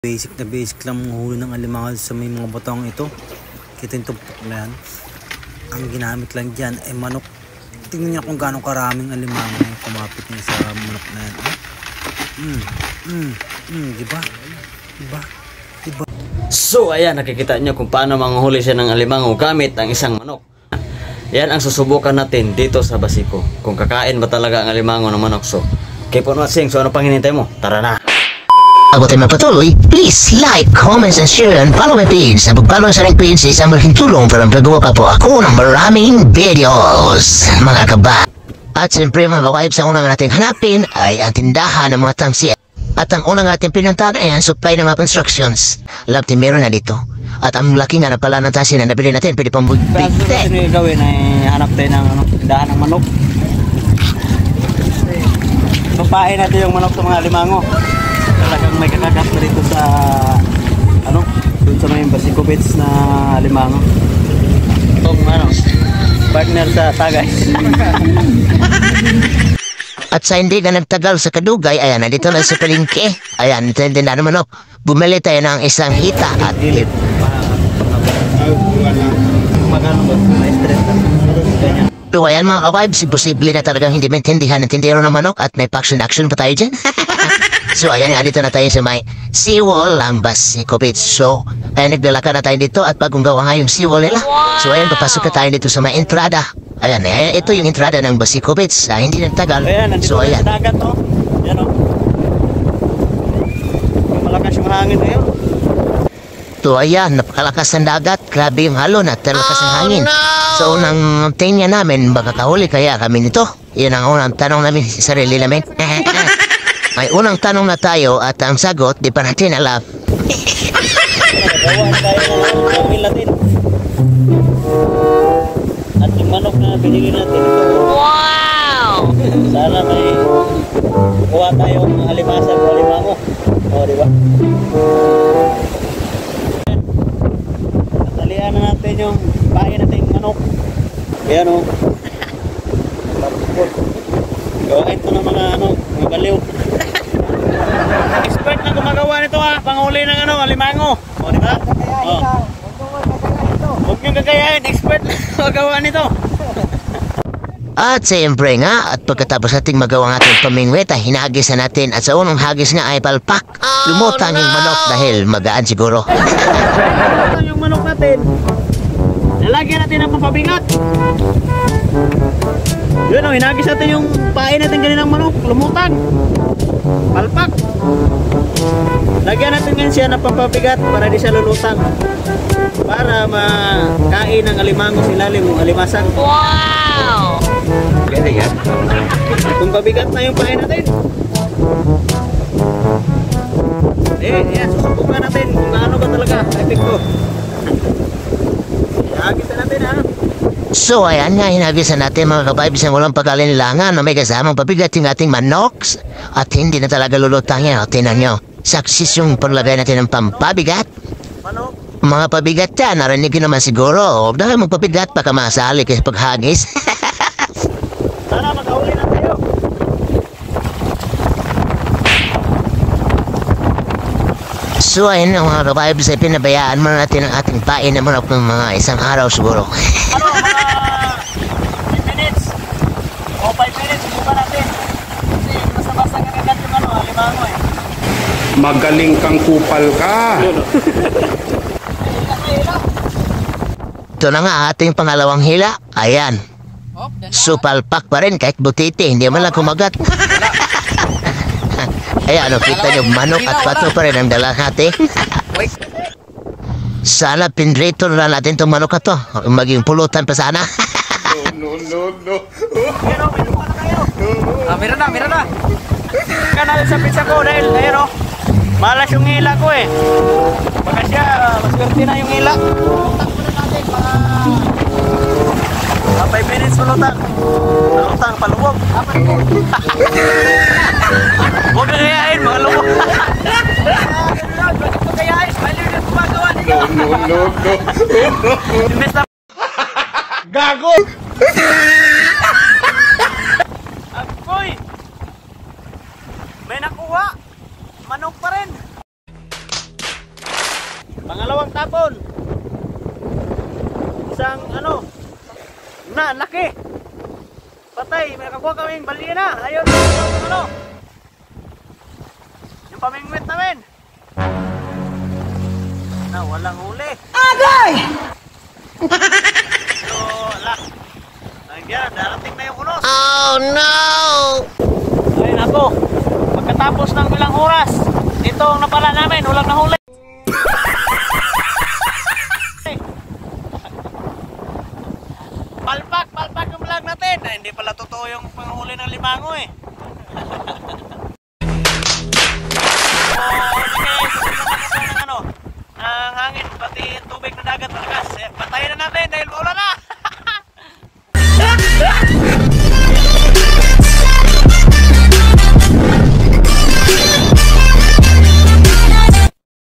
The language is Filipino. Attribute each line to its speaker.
Speaker 1: Basic lang manghuli ng alimango sa may mga batang ito. Kita yung tumpok na yan. Ang ginamit lang dyan ay manok. Tingnan niya kung gaano karaming alimango yung kumapit niya sa manok na yan. Diba?
Speaker 2: So ayan, nakikita nyo kung paano manghuli siya ng alimango gamit ang isang manok. Yan ang susubukan natin dito sa Basiko. Kung kakain ba talaga ang alimango ng manok. So keep on watching. So ano pang hinintay mo? Tara na!
Speaker 3: Bago tayo magpatuloy, please like, comment, and share, and follow my page. Sa pag-follow sa aking page, isang malaking tulong para magagawa pa po ako ng maraming videos, mga kaba. At siyempre mga ka-vibes, ang unang natin hanapin ay ang tindahan ng mga tamsi. At ang unang natin pinuntahan ay ang supply ng mga constructions. Love team, meron na dito. At ang laki nga na pala ng tamsi na nabili natin, pwede pang big
Speaker 2: Ito yung gawin ay hanap tayo ng tindahan ng manok. Papain natin yung manok sa mga alimango. Talagang may kakagat na rito sa doon sa may Basiko Beach na alimango. Itong partner sa tagay.
Speaker 3: At sa hindi na nagtagal sa Kadugay, ayan, nandito na sa palengke. Ayan, ito yung tindahan ng manok. Bumili tayo ng isang hita at pero ayan mga ka-vibes, imposible na talagang hindi maintindihan ng tindero ng manok at may action pa tayo dyan. So ayan nga, dito na tayo sa may seawall ang Basiko Beach. So ayan, naglalakad na tayo dito at bagong gawa nga yung seawall nila. So ayan, papasok na tayo dito sa may entrada. Ayan, ito yung entrada ng Basiko Beach. Hindi nagtagal. So ayan,
Speaker 2: sa dagat to. Yan o. Malakas yung hangin ngayon.
Speaker 3: so ayan, napakalakas ng dagat. Grabe yung halon at talakas ng hangin. So unang tingnan namin, baka kahuli kaya kami nito. Yun ang unang tanong namin sa sarili namin. May unang tanong na tayo at ang sagot, di pa natin alam.
Speaker 2: Gawa tayo ng pamil natin. At yung manok na binili natin ito. Wow! Sana may kuha tayong alimasan o alimango. O, di ba? Natalian na natin yung pain natin manok. Ayan o. Gawain ito ng mga mga baliw. Expert na gumagawa nito panghuli ng alimango. O, di ba? Huwag niyong gagayahin, expert na gumagawa nito.
Speaker 3: At siyempre nga, at pagkatapos nating magawa ng ating pamingwit, hinagis na natin at sa unang hagis nga ay palpak. Lumutang yung manok dahil magaan siguro.
Speaker 2: Yung manok natin, lalagyan natin ng pampabigat. Yun o, hinagis natin yung pain natin kaninang manok, lumutang. Palpak. Lagyan natin ngayon siya ng pampabigat para di siya lulutang. Para makain ng alimango sa ilalim ng alimasan. Wow! Ganda yan. Kung pabigat na yung pain natin. Yan, susubukan natin kung gaano ba talaga epekto. Hinagis na natin
Speaker 3: So ayan nga, hinagisan natin mga ka-vibes ng walang pag-alinlangan na may kasamang pabigat yung ating manoks at hindi na talaga lulutang yan. Tingnan nyo, success yung paglagay natin ng pampabigat. Mga pabigat yan, narinig ko naman siguro. Dahil magpabigat pa ka masali kasi paghagis.
Speaker 2: Sana magkahuli na tayo.
Speaker 3: So ayun nga mga ka-vibes, ay pinabayaan muna natin ang ating pain na manok ng mga isang araw siguro.
Speaker 2: Mga 10 minutes o 5 minutes, subukan natin. Kasi basa-basa kagagat yung alimango eh.
Speaker 4: Magaling kang kupal ka.
Speaker 3: Ito na nga ating pangalawang hila. Ayan. Supalpak pa rin kahit butiti. Hindi man lang kumagat. Ayan, kita nyo, manok at pato pa rin ang dala natin. Sana pinrito na natin itong manok na to. Maging pulutan pa sana.
Speaker 4: No.
Speaker 2: Pero, may lupa na kayo. Meron na. Kanal sa pizza ko dahil, ayun malas yung hila ko eh. Baka siya, maswerte na yung hila. Lutang mga 5 minutes malutang. Malutang, paluwag. Huwag kagayain, mga luwag. Huwag kagayain, mali na gumagawa nito.
Speaker 4: No.
Speaker 2: Imbes na
Speaker 4: Gago!
Speaker 2: Agoy! May nakuha! Manok pa rin! Pangalawang tapon. Isang laki. Patay, may nakakuha kaming balyena. Ayun, yung pamingwit namin. Walang huli. Agay! So, Ayan, darating na yung unos.
Speaker 3: Oh no!
Speaker 2: Ayun ako. Pagkatapos ng ilang oras, ito ang napala namin. Walang nahuli. Palpak yung vlog natin. Hindi pala totoo yung panghuli ng limango eh.